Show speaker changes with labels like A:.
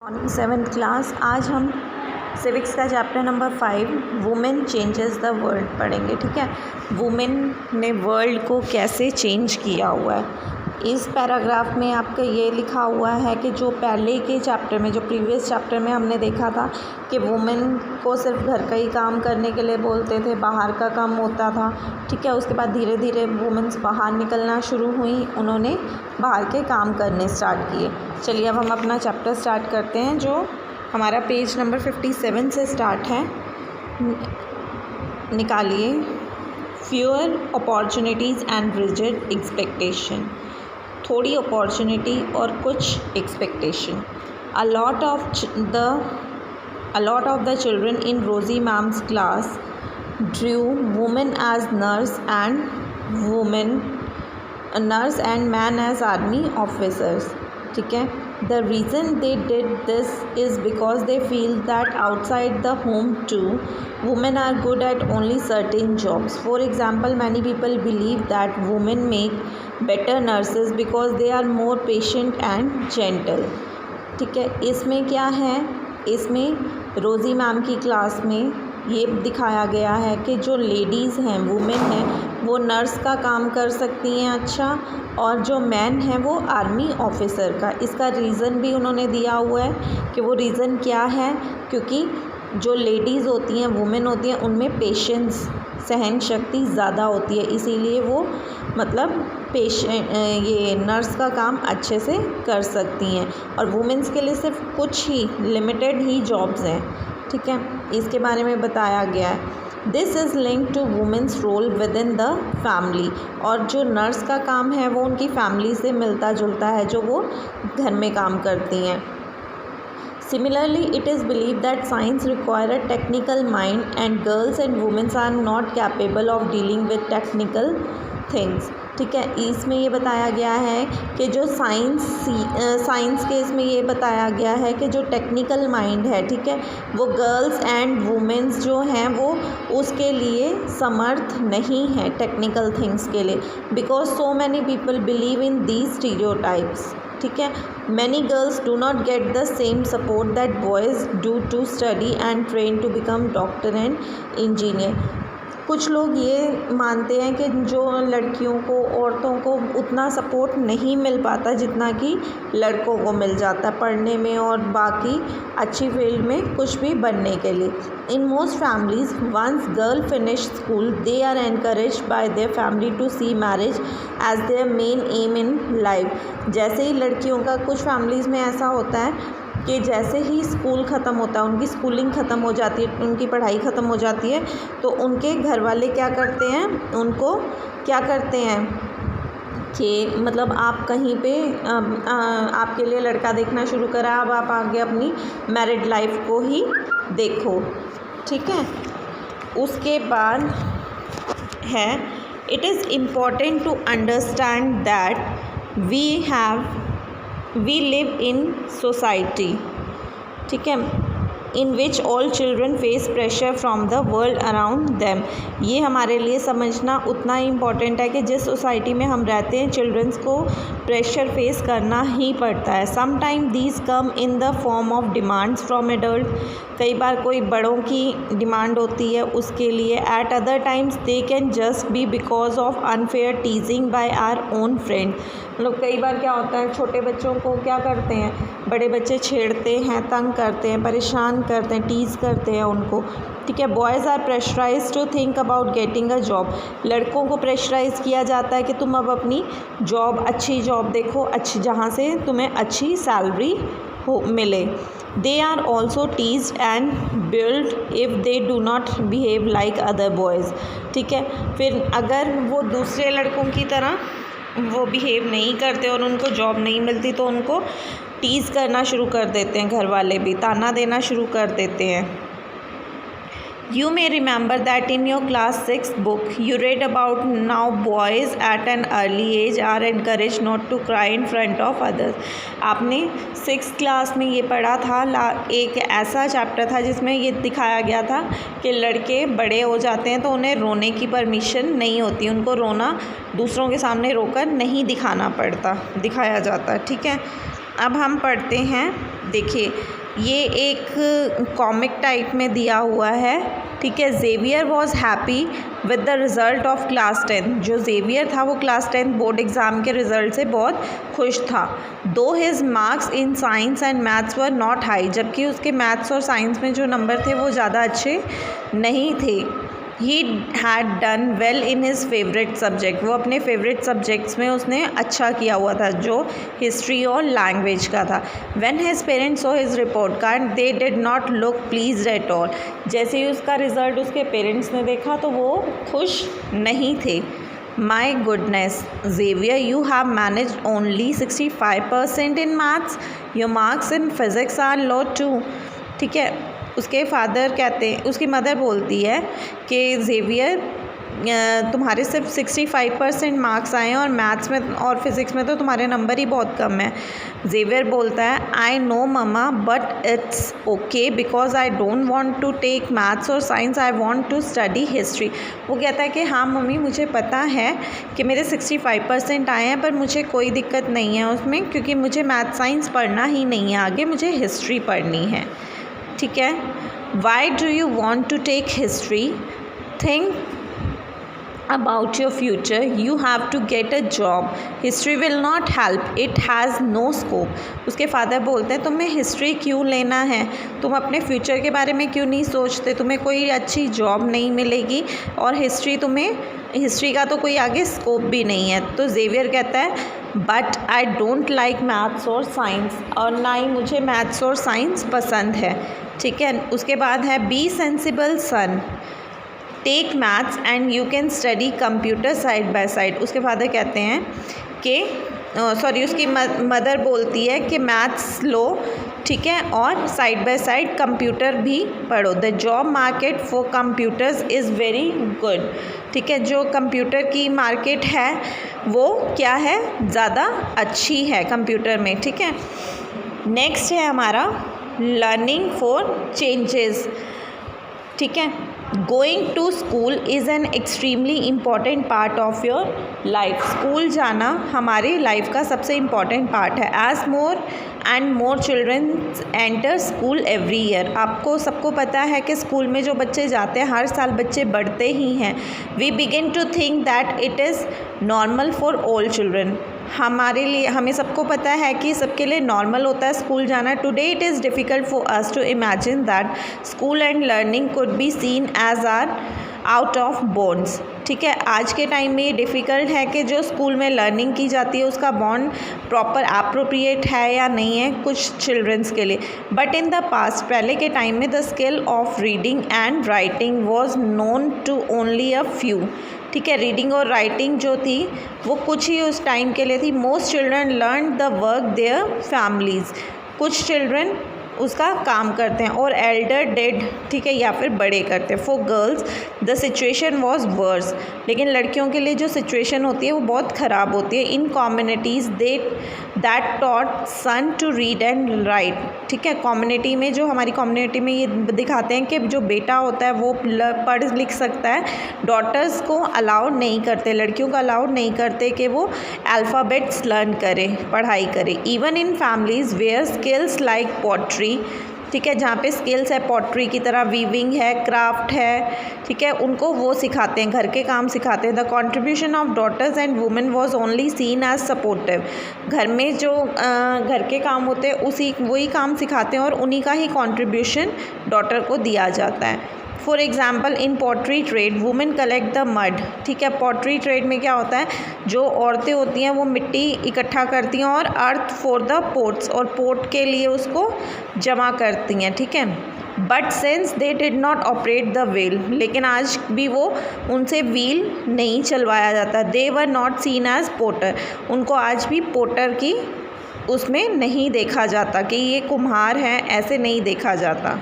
A: Morning 7th class. आज हम civics का chapter number 5 women changes the world पढ़ेंगे। ठीक है, वुमेन ने वर्ल्ड को कैसे चेंज किया हुआ है। इस पैराग्राफ में आपका ये लिखा हुआ है कि जो पहले के चैप्टर में, जो प्रीवियस चैप्टर में हमने देखा था कि वुमेन को सिर्फ घर का ही काम करने के लिए बोलते थे, बाहर का काम होता था। ठीक है, उसके बाद धीरे धीरे वुमेन्स बाहर निकलना शुरू हुई, उन्होंने बाहर के काम करने स्टार्ट किए। चलिए अब हम अपना चैप्टर स्टार्ट करते हैं, जो हमारा पेज नंबर 57 से स्टार्ट है। निकालिए। Fewer opportunities and rigid expectation. थोड़ी अपॉर्चुनिटी और कुछ expectation. A lot of the children in Rosie ma'am's class drew women as nurse and man as army officers. ठीक है, the reason they did this is because they feel that outside the home too, women are good at only certain jobs. For example, many people believe that women make better nurses because they are more patient and gentle. ठीक है, इसमें क्या है, इसमें रोज़ी ma'am की class में ये दिखाया गया है कि जो लेडीज़ हैं, वुमेन हैं, वो नर्स का काम कर सकती हैं अच्छा, और जो मैन है वो आर्मी ऑफिसर का। इसका रीज़न भी उन्होंने दिया हुआ है कि वो रीज़न क्या है, क्योंकि जो लेडीज़ होती हैं, वुमेन होती हैं, उनमें पेशेंस, सहन शक्ति ज़्यादा होती है, इसीलिए वो मतलब ये नर्स का काम अच्छे से कर सकती हैं। और वुमेन्स के लिए सिर्फ कुछ ही लिमिटेड ही जॉब्स हैं। ठीक है, इसके बारे में बताया गया है। This is link to women's role within the family. और जो नर्स का काम है वो उनकी फैमिली से मिलता जुलता है, जो वो घर में काम करती हैं। Similarly, it is believed that science requires a technical mind and girls and women are not capable of dealing with technical things. ठीक है, इसमें ये बताया गया है कि जो साइंस के इसमें ये बताया गया है कि जो टेक्निकल माइंड है, ठीक है, वो गर्ल्स एंड वुमेन्स जो हैं वो उसके लिए समर्थ नहीं है टेक्निकल थिंग्स के लिए, because so many people believe in these stereotypes. ठीक है, many girls do not get the same support that boys do to study and train to become doctor and engineer. कुछ लोग ये मानते हैं कि जो लड़कियों को, औरतों को उतना सपोर्ट नहीं मिल पाता जितना कि लड़कों को मिल जाता है पढ़ने में और बाकी अच्छी फील्ड में कुछ भी बनने के लिए। In most families once girl finish school they are encouraged by their family to see marriage as their main aim in life. जैसे ही लड़कियों का, कुछ फैमिलीज़ में ऐसा होता है कि जैसे ही स्कूल ख़त्म होता है, उनकी स्कूलिंग ख़त्म हो जाती है, उनकी पढ़ाई ख़त्म हो जाती है, तो उनके घर वाले क्या करते हैं, उनको क्या करते हैं कि मतलब आप कहीं पे आपके लिए लड़का देखना शुरू करा, अब आप आगे अपनी मैरिड लाइफ को ही देखो। ठीक है, उसके बाद है it is important to understand that we live in society, ठीक है, in which all children face pressure from the world around them. ये हमारे लिए समझना उतना ही इम्पॉर्टेंट है कि जिस सोसाइटी में हम रहते हैं, चिल्ड्रंस को प्रेशर फेस करना ही पड़ता है। Some time these come in the form of demands from adult. कई बार कोई बड़ों की डिमांड होती है उसके लिए। At other times they can just be because of unfair teasing by our own friend. मतलब कई बार क्या होता है, छोटे बच्चों को क्या करते हैं, बड़े बच्चे छेड़ते हैं, तंग करते हैं, परेशान करते हैं, टीज़ करते हैं उनको। ठीक है, boys are pressurise to think about getting a job. लड़कों को प्रेशराइज किया जाता है कि तुम अब अपनी जॉब, अच्छी जॉब देखो, अच्छी, जहाँ से तुम्हें अच्छी सैलरी हो मिले। They are also teased and bullied if they do not behave like other boys. ठीक है, फिर अगर वो दूसरे लड़कों की तरह वो बिहेव नहीं करते और उनको जॉब नहीं मिलती, तो उनको टीज़ करना शुरू कर देते हैं, घर वाले भी ताना देना शुरू कर देते हैं। You may remember that in your class 6 book you read about now boys at an early age are encouraged not to cry in front of others। आपने 6th क्लास में ये पढ़ा था, एक ऐसा चैप्टर था जिसमें ये दिखाया गया था कि लड़के बड़े हो जाते हैं तो उन्हें रोने की परमिशन नहीं होती, उनको रोना दूसरों के सामने रोकर नहीं दिखाया जाता। ठीक है, अब हम पढ़ते हैं देखिए ये एक कॉमिक टाइप में दिया हुआ है, ठीक है। Xavier was happy with the result of class 10। जो ज़ेवियर था वो क्लास 10 बोर्ड एग्ज़ाम के रिज़ल्ट से बहुत खुश था। दो his marks in science and maths were not high, जबकि उसके मैथ्स और साइंस में जो नंबर थे वो ज़्यादा अच्छे नहीं थे। He had done well in his favourite subject, वो अपने फेवरेट सब्जेक्ट्स में उसने अच्छा किया हुआ था, जो हिस्ट्री और लैंग्वेज का था। When his parents saw his report card they did not look pleased at all. जैसे ही उसका रिज़ल्ट उसके पेरेंट्स ने देखा तो वो खुश नहीं थे। My goodness Xavier, you have managed only 65% in maths, your marks in physics are low too. ठीक है, उसके फादर कहते हैं, उसकी मदर बोलती है कि ज़ेवियर तुम्हारे सिर्फ 65% मार्क्स आए हैं और मैथ्स में और फिज़िक्स में तो तुम्हारे नंबर ही बहुत कम है। ज़ेवियर बोलता है I know mama but it's okay because I don't want to take maths और science, I want to study history. वो कहता है कि हाँ मम्मी मुझे पता है कि मेरे 65% आए हैं, पर मुझे कोई दिक्कत नहीं है उसमें, क्योंकि मुझे मैथ साइंस पढ़ना ही नहीं है, आगे मुझे हिस्ट्री पढ़नी है। ठीक है, why do you want to take history? Think about your future, you have to get a job, history will not help, it has no scope। उसके फादर बोलते हैं तुम्हें हिस्ट्री क्यों लेना है, तुम अपने फ्यूचर के बारे में क्यों नहीं सोचते, तुम्हें कोई अच्छी जॉब नहीं मिलेगी और हिस्ट्री का तो कोई आगे स्कोप भी नहीं है। तो ज़ेवियर कहता है but I don't like maths और साइंस, और ना ही मुझे मैथ्स और साइंस पसंद है। ठीक है, उसके बाद है be sensible son, take maths and you can study computer side by side. उसके फादर कहते हैं कि उसकी मदर बोलती है कि मैथ्स लो, ठीक है, और साइड बाय साइड कंप्यूटर भी पढ़ो। The job market for computers is very good. ठीक है, जो कंप्यूटर की मार्केट है वो क्या है, ज़्यादा अच्छी है कंप्यूटर में। ठीक है, नेक्स्ट है हमारा लर्निंग फॉर चेंजेस। ठीक है, going to school is an extremely important part of your life. School जाना हमारी लाइफ का सबसे इम्पॉर्टेंट पार्ट है। As more and more children enter school every year. आपको सबको पता है कि स्कूल में जो बच्चे जाते हैं हर साल बच्चे बढ़ते ही हैं। We begin to think that it is normal for all children. हमारे लिए, हमें सबको पता है कि सबके लिए नॉर्मल होता है स्कूल जाना। Today it is difficult for us to imagine that school and learning could be seen as are out of bounds. ठीक है, आज के टाइम में ये डिफ़िकल्ट है कि जो स्कूल में लर्निंग की जाती है उसका बॉन्ड प्रॉपर अप्रोप्रिएट है या नहीं है कुछ चिल्ड्रंस के लिए। बट इन द पास्ट, पहले के टाइम में the skill of reading and writing was known to only a few. ठीक है, रीडिंग और राइटिंग जो थी वो कुछ ही उस टाइम के लिए थी। Most children learn the work there families. कुछ चिल्ड्रन उसका काम करते हैं और एल्डर डेड, ठीक है, या फिर बड़े करते हैं। For girls the situation was worse. लेकिन लड़कियों के लिए जो सिचुएशन होती है वो बहुत ख़राब होती है। In communities that taught son to read and write. ठीक है, कम्युनिटी में, जो हमारी कम्युनिटी में ये दिखाते हैं कि जो बेटा होता है वो पढ़ लिख सकता है, डॉटर्स को अलाउ नहीं करते, लड़कियों को अलाउ नहीं करते कि वो अल्फ़ाबेट्स लर्न करें, पढ़ाई करें। Even in families where skills like pottery, ठीक है, जहाँ पे स्किल्स है पॉटरी की तरह, वीविंग है, क्राफ्ट है, ठीक है, उनको वो सिखाते हैं, घर के काम सिखाते हैं। The contribution of daughters and women was only seen as supportive. घर में जो घर के काम होते हैं वही काम सिखाते हैं और उन्हीं का ही कंट्रीब्यूशन डॉटर को दिया जाता है। For example in pottery trade women collect the mud. ठीक है, पॉटरी ट्रेड में क्या होता है, जो औरतें होती हैं वो मिट्टी इकट्ठा करती हैं और अर्थ फॉर द पोट्स, और पोट के लिए उसको जमा करती हैं। ठीक है, but since they did not operate the wheel, लेकिन आज भी वो उनसे व्हील नहीं चलवाया जाता। They were not seen as potter, उनको आज भी पोटर की उसमें नहीं देखा जाता कि ये कुम्हार हैं, ऐसे नहीं देखा जाता।